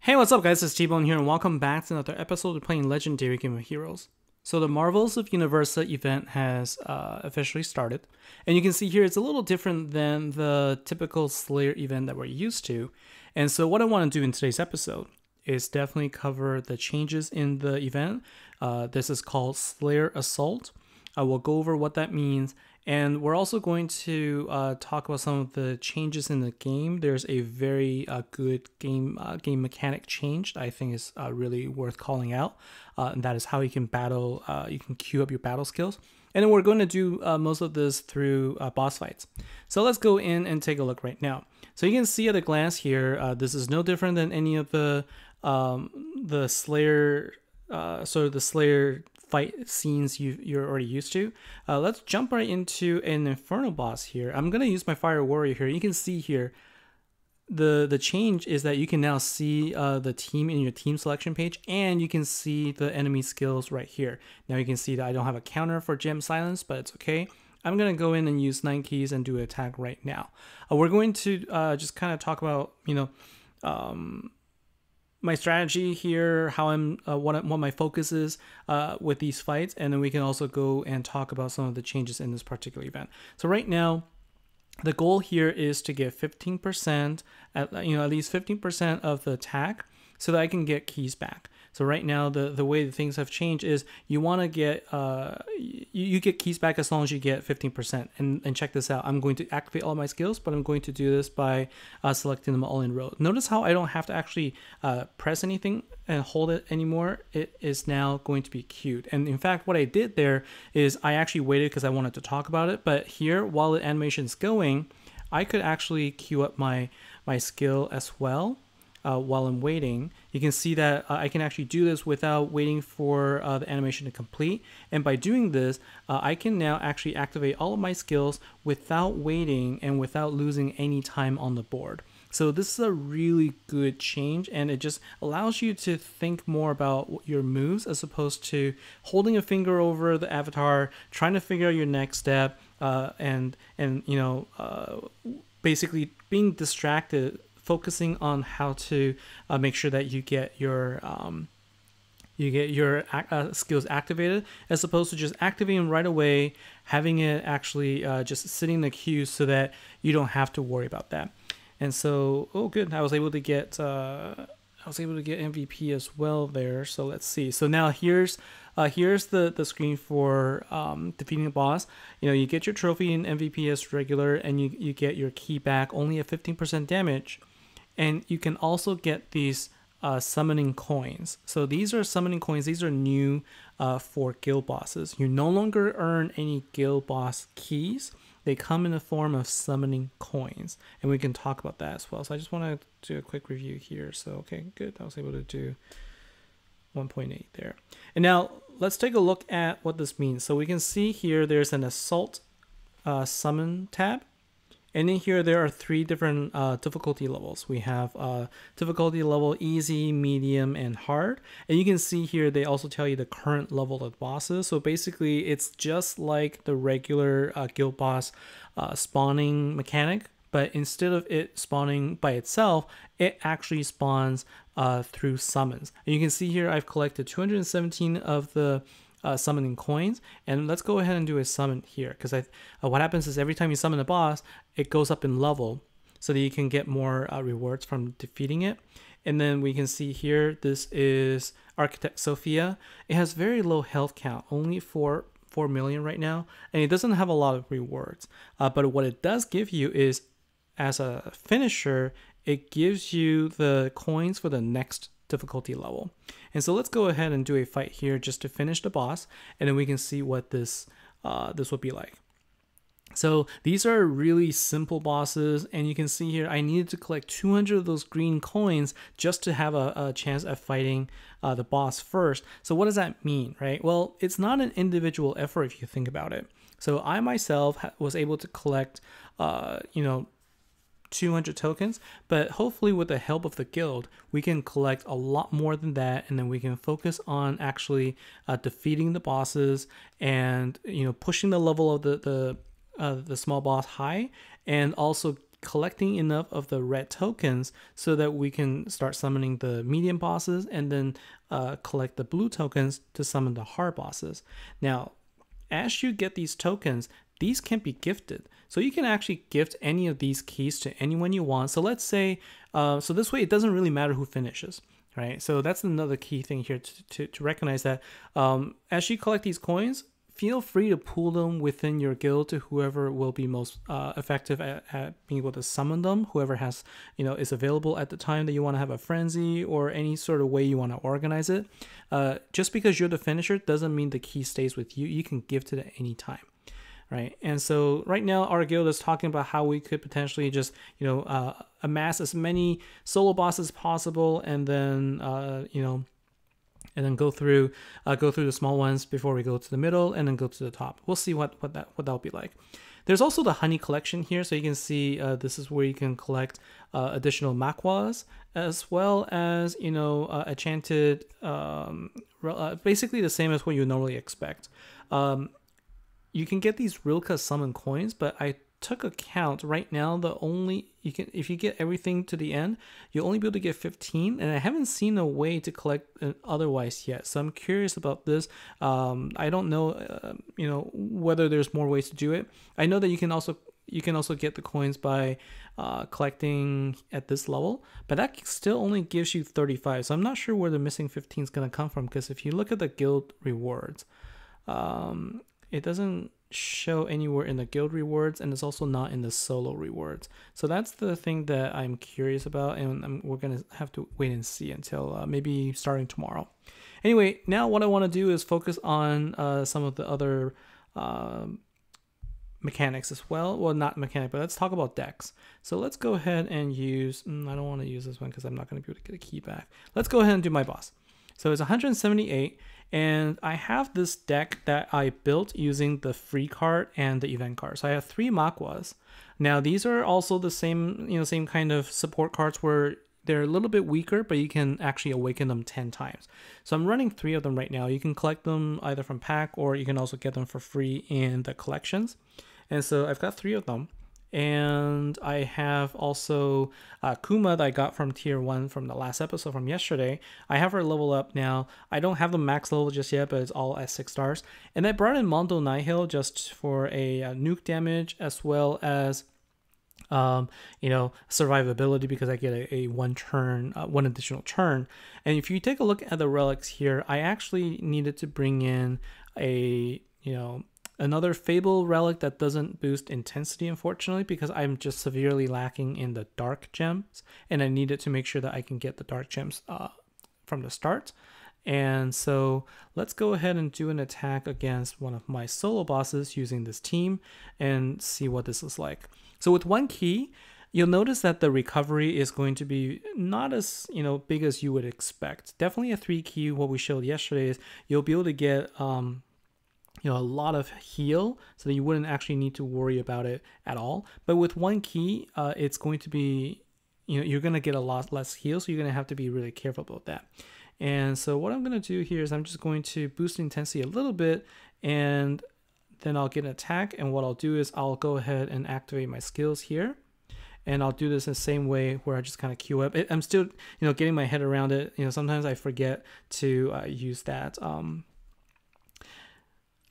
Hey, what's up guys, it's T-Bone here and welcome back to another episode of playing Legendary Game of Heroes. So the Marvels of Universa event has officially started, and you can see here it's a little different than the typical Slayer event that we're used to. And so what I want to do in today's episode is definitely cover the changes in the event. This is called Slayer Assault. I will go over what that means, and we're also going to talk about some of the changes in the game. There's a very good game mechanic change that I think is really worth calling out, and that is how you can battle. You can queue up your battle skills, and then we're going to do most of this through boss fights. So let's go in and take a look right now. So you can see at a glance here, this is no different than any of the Slayer, sort of the Slayer fight scenes you're already used to. Let's jump right into an Inferno boss here. I'm gonna use my Fire Warrior here. You can see here the change is that you can now see the team in your team selection page, and you can see the enemy skills right here. Now you can see that I don't have a counter for Gem Silence, but it's okay. I'm gonna go in and use 9 keys and do an attack right now. We're going to just kind of talk about my strategy here, how I'm what my focus is with these fights, and then we can also go and talk about some of the changes in this particular event. So right now, the goal here is to get 15% at least 15% of the attack, so that I can get keys back. So right now, the way that things have changed is you want to get you get keys back as long as you get 15%. And check this out. I'm going to activate all my skills, but I'm going to do this by selecting them all in a row. Notice how I don't have to actually press anything and hold it anymore. It is now going to be queued. And in fact, what I did there is I actually waited because I wanted to talk about it. But here, while the animation is going, I could actually queue up my skill as well. While I'm waiting, you can see that I can actually do this without waiting for the animation to complete. And by doing this, I can now actually activate all of my skills without waiting and without losing any time on the board. So this is a really good change, and it just allows you to think more about your moves as opposed to holding a finger over the avatar, trying to figure out your next step, and basically being distracted, focusing on how to make sure that you get your skills activated, as opposed to just activating right away, having it actually just sitting in the queue so that you don't have to worry about that. And so, oh good, I was able to get MVP as well there. So let's see. So now here's the screen for defeating the boss. You get your trophy in MVP as regular, and you get your key back only at 15% damage. And you can also get these summoning coins. So these are summoning coins. These are new for guild bosses. You no longer earn any guild boss keys. They come in the form of summoning coins. And we can talk about that as well. So I just want to do a quick review here. So, okay, good. I was able to do 1.8 there. And now let's take a look at what this means. So we can see here there's an Assault Summon tab. And in here, there are 3 different difficulty levels. We have difficulty level easy, medium, and hard. And you can see here, they also tell you the current level of the bosses. So basically, it's just like the regular guild boss spawning mechanic. But instead of it spawning by itself, it actually spawns through summons. And you can see here, I've collected 217 of the summoning coins, and let's go ahead and do a summon here, because what happens is every time you summon a boss, it goes up in level so that you can get more rewards from defeating it. And then we can see here, this is Architect Sophia. It has very low health count, only 4 million right now, and it doesn't have a lot of rewards, but what it does give you is, as a finisher, it gives you the coins for the next difficulty level. And so let's go ahead and do a fight here just to finish the boss, and then we can see what this would be like. So these are really simple bosses, and you can see here I needed to collect 200 of those green coins just to have a chance at fighting the boss first. So what does that mean, right? Well, it's not an individual effort if you think about it. So I myself was able to collect 200 tokens, but hopefully with the help of the guild, we can collect a lot more than that, and then we can focus on actually defeating the bosses and pushing the level of the small boss high, and also collecting enough of the red tokens so that we can start summoning the medium bosses, and then collect the blue tokens to summon the hard bosses. Now, as you get these tokens, these can be gifted. So you can actually gift any of these keys to anyone you want. So let's say, so this way it doesn't really matter who finishes, right? So that's another key thing here to recognize that as you collect these coins, feel free to pool them within your guild to whoever will be most effective at being able to summon them, whoever has, is available at the time that you want to have a frenzy, or any sort of way you want to organize it. Just because you're the finisher doesn't mean the key stays with you. You can gift it at any time. Right. And so right now our guild is talking about how we could potentially just, amass as many solo bosses as possible, and then, and then go through the small ones before we go to the middle and then go to the top. We'll see what that'll be like. There's also the honey collection here, so you can see this is where you can collect additional makwas, as well as enchanted, basically the same as what you normally expect. You can get these Rilka summon coins, but I took a count. Right now, if you get everything to the end, you'll only be able to get 15, and I haven't seen a way to collect otherwise yet. So I'm curious about this. I don't know, whether there's more ways to do it. I know that you can also get the coins by collecting at this level, but that still only gives you 35. So I'm not sure where the missing 15 is going to come from, because if you look at the guild rewards, it doesn't show anywhere in the guild rewards, and it's also not in the solo rewards. So that's the thing that I'm curious about, and we're going to have to wait and see until maybe starting tomorrow. Anyway, now what I want to do is focus on some of the other mechanics as well. Well, not mechanic, but let's talk about decks. So let's go ahead and use, I don't want to use this one because I'm not going to be able to get a key back. Let's go ahead and do my boss. So it's 178, and I have this deck that I built using the free card and the event card. So I have 3 makwas. Now these are also the same, same kind of support cards where they're a little bit weaker, but you can actually awaken them 10 times. So I'm running 3 of them right now. You can collect them either from pack, or you can also get them for free in the collections. And so I've got 3 of them. And I have also Kuma that I got from tier 1 from the last episode from yesterday. I have her level up now. I don't have the max level just yet, but it's all at 6 stars. And I brought in Mondo Nihil just for a nuke damage, as well as survivability, because I get a one additional turn. And if you take a look at the relics here, I actually needed to bring in another Fable relic that doesn't boost intensity, unfortunately, because I'm just severely lacking in the dark gems, and I needed to make sure that I can get the dark gems from the start. And so let's go ahead and do an attack against one of my solo bosses using this team and see what this is like. So with 1 key, you'll notice that the recovery is going to be not as big as you would expect. Definitely a 3 key. What we showed yesterday is you'll be able to get a lot of heal, so that you wouldn't actually need to worry about it at all. But with 1 key, it's going to be, you're going to get a lot less heal, so you're going to have to be really careful about that. And so what I'm going to do here is I'm just going to boost intensity a little bit, and then I'll get an attack. And what I'll do is I'll go ahead and activate my skills here. And I'll do this in the same way where I just kind of queue up. I'm still, getting my head around it. Sometimes I forget to use that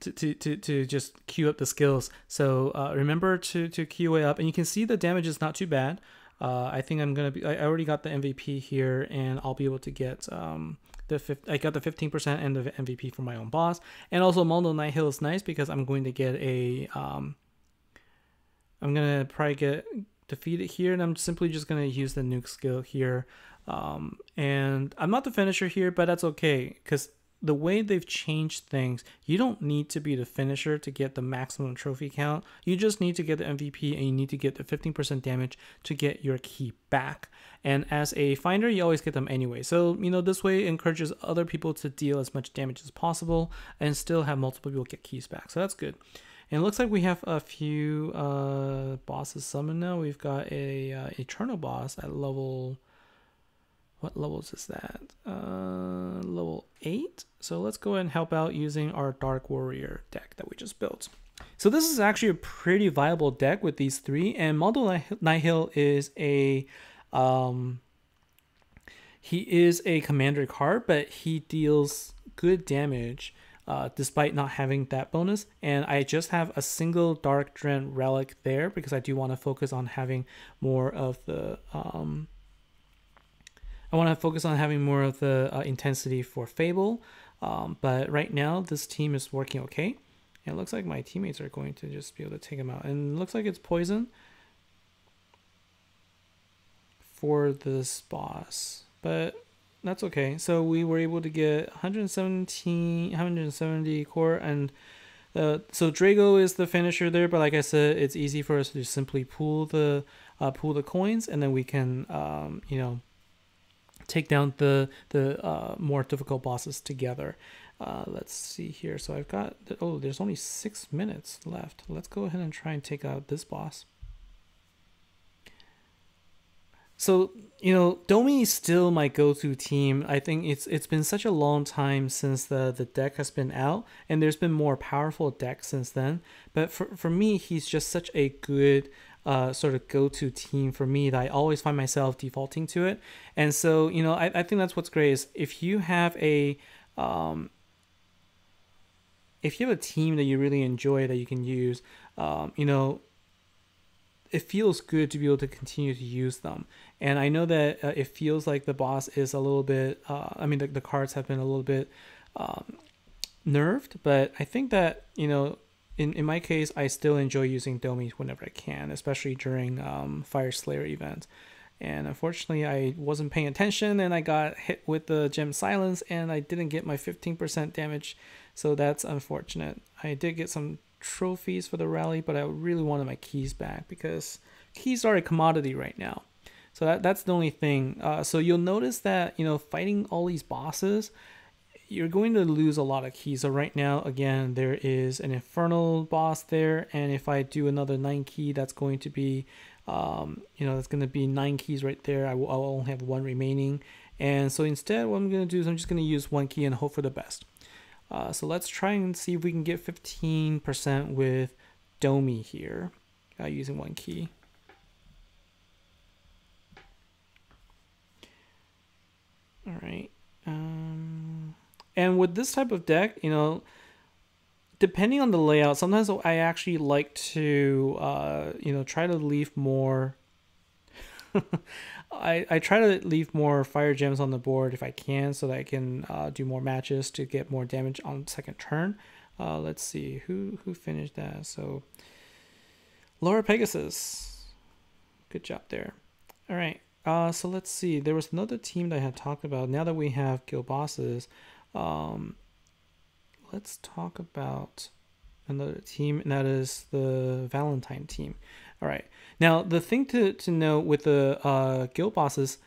to just queue up the skills. So remember to queue it up, and you can see the damage is not too bad. I think I already got the MVP here, and I'll be able to get I got the 15% and the MVP for my own boss. And also Mondo Nihil is nice because I'm going to get I'm gonna probably get defeated here, and I'm simply just gonna use the nuke skill here. And I'm not the finisher here, but that's okay, because the way they've changed things, you don't need to be the finisher to get the maximum trophy count. You just need to get the MVP, and you need to get the 15% damage to get your key back. And as a finder, you always get them anyway. So, this way encourages other people to deal as much damage as possible and still have multiple people get keys back. So that's good. And it looks like we have a few bosses summoned now. We've got a Eternal boss at level... What levels is that? Level 8. So let's go ahead and help out using our Dark Warrior deck that we just built. So this is actually a pretty viable deck with these three. And Model Nihil is a he is a commander card, but he deals good damage despite not having that bonus. And I just have a single Dark Dren relic there because I do want to focus on having more of the intensity for Fable. But right now this team is working okay. And it looks like my teammates are going to just be able to take him out. And it looks like it's poison for this boss. But that's okay. So we were able to get 170 core. And so Drago is the finisher there. But like I said, it's easy for us to just simply pool the coins. And then we can, take down the more difficult bosses together. Let's see here. So I've got, there's only 6 minutes left. Let's go ahead and try and take out this boss. So, Domi is still my go-to team. I think it's been such a long time since the deck has been out, and there's been more powerful decks since then. But for me, he's just such a good sort of go-to team for me that I always find myself defaulting to it. And so, I think that's what's great is if you have a team that you really enjoy that you can use, it feels good to be able to continue to use them. And I know that it feels like the boss is a little bit, the cards have been a little bit nerfed, but I think that, in my case, I still enjoy using Domi whenever I can, especially during Fire Slayer events. And unfortunately, I wasn't paying attention and I got hit with the Gem Silence and I didn't get my 15% damage. So that's unfortunate. I did get some trophies for the rally, but I really wanted my keys back because keys are a commodity right now. So that's the only thing. So you'll notice that, fighting all these bosses, you're going to lose a lot of keys. So right now, again, there is an Infernal boss there. And if I do another 9 key, that's going to be, that's going to be 9 keys right there. I'll only have 1 remaining. And so instead, what I'm going to do is I'm just going to use 1 key and hope for the best. So let's try and see if we can get 15% with Domi here using 1 key. All right. And with this type of deck, depending on the layout, sometimes I actually like to, try to leave more. I try to leave more fire gems on the board if I can, so that I can do more matches to get more damage on second turn. Let's see who finished that. So Laura Pegasus, good job there. All right. So let's see. There was another team that I had talked about. Now that we have guild bosses, let's talk about another team, and that is the Valentine team. All right. Now, the thing to know with the guild bosses,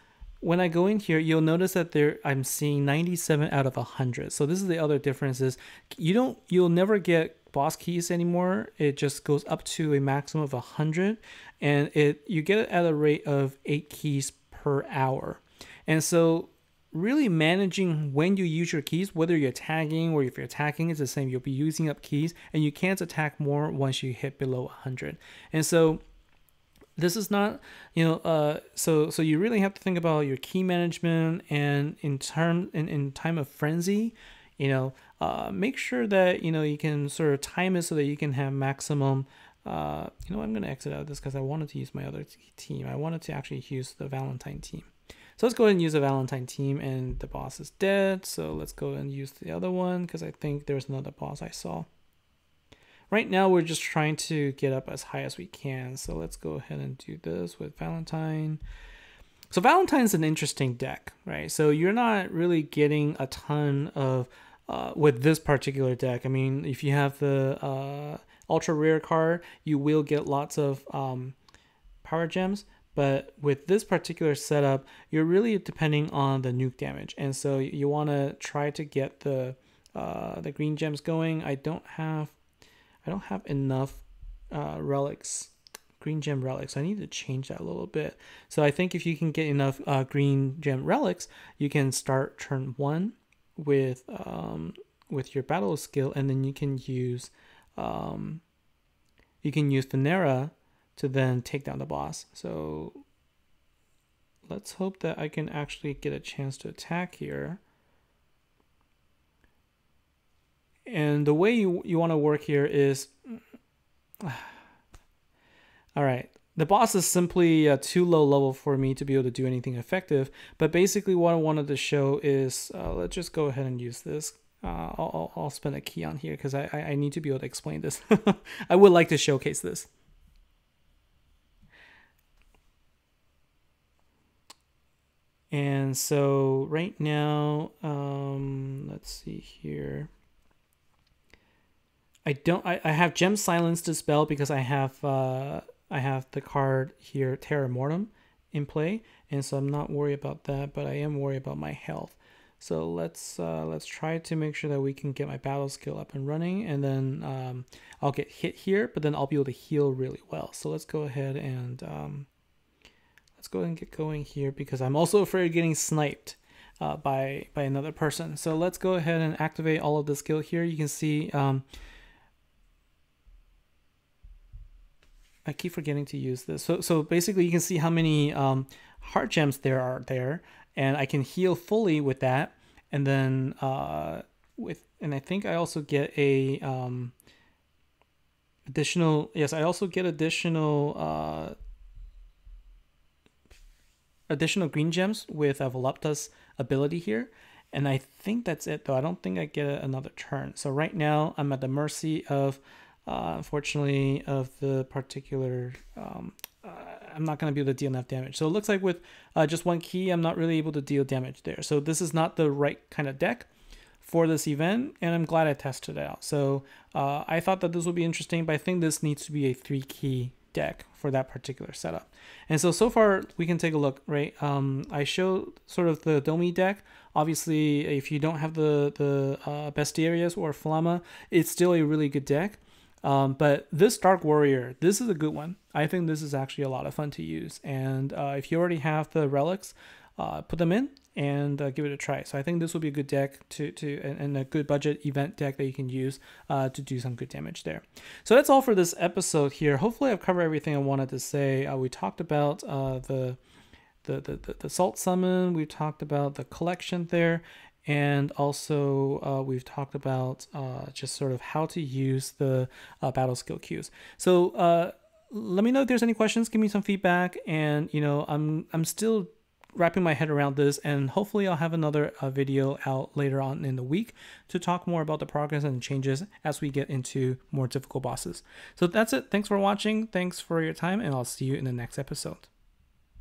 when I go in here, you'll notice that I'm seeing 97 out of 100. So this is the other difference is you'll never get boss keys anymore. It just goes up to a maximum of 100, and you get it at a rate of 8 keys per hour. And so really managing when you use your keys, whether you're tagging or if you're attacking, it's the same. You'll be using up keys, and you can't attack more once you hit below 100. And so this is not, so you really have to think about your key management, and in time of frenzy, make sure that, you can sort of time it so that you can have maximum, I'm going to exit out of this because I wanted to use my other team. I wanted to actually use the Valentine team. So let's go ahead and use the Valentine team, and the boss is dead. So let's go and use the other one because I think there's another boss I saw. Right now, we're just trying to get up as high as we can. So let's go ahead and do this with Valentine. So Valentine's an interesting deck, right? So you're not really getting a ton of, with this particular deck. I mean, if you have the ultra rare card, you will get lots of power gems. But with this particular setup, you're really depending on the nuke damage. And so you want to try to get the green gems going. I don't have enough relics, green gem relics. I need to change that a little bit. So I think if you can get enough green gem relics, you can start turn 1 with your battle skill, and then you can use you can use Venera to then take down the boss. So let's hope that I can actually get a chance to attack here. And the way you want to work here is... all right. The boss is simply too low level for me to be able to do anything effective. But basically what I wanted to show is... let's just go ahead and use this. I'll spend a key on here because I need to be able to explain this. I would like to showcase this. And so right now, let's see here. I have Gem Silence Dispel because I have the card here, Terra Mortem, in play, and so I'm not worried about that, but I am worried about my health. So let's try to make sure that we can get my battle skill up and running, and then I'll get hit here, but then I'll be able to heal really well. So let's go ahead and get going here because I'm also afraid of getting sniped by another person. So let's go ahead and activate all of the skill here. You can see I keep forgetting to use this. So basically you can see how many heart gems there are there, and I can heal fully with that. And then I think I also get a additional, yes, I also get additional green gems with Volupta's ability here. And I think that's it though. I don't think I get another turn. So right now I'm at the mercy of unfortunately of the particular I'm not going to be able to deal enough damage. So it looks like with just one key I'm not really able to deal damage there. So this is not the right kind of deck for this event, and I'm glad I tested it out. So I thought that this would be interesting, but I think this needs to be a 3-key deck for that particular setup. And so far we can take a look, right? I showed sort of the Domi deck. Obviously if you don't have the Bestiarius or Flamma, it's still a really good deck. But this Dark Warrior, this is a good one. I think this is actually a lot of fun to use. And if you already have the relics, put them in and give it a try. So I think this will be a good deck and a good budget event deck that you can use to do some good damage there. So that's all for this episode here. Hopefully I've covered everything I wanted to say. We talked about the Salt Summon. We talked about the collection there. And also we've talked about just sort of how to use the battle skill queues. So let me know if there's any questions. Give me some feedback. And you know, I'm still wrapping my head around this, and hopefully I'll have another video out later on in the week to talk more about the progress and changes as we get into more difficult bosses. So that's it. Thanks for watching. Thanks for your time, and I'll see you in the next episode.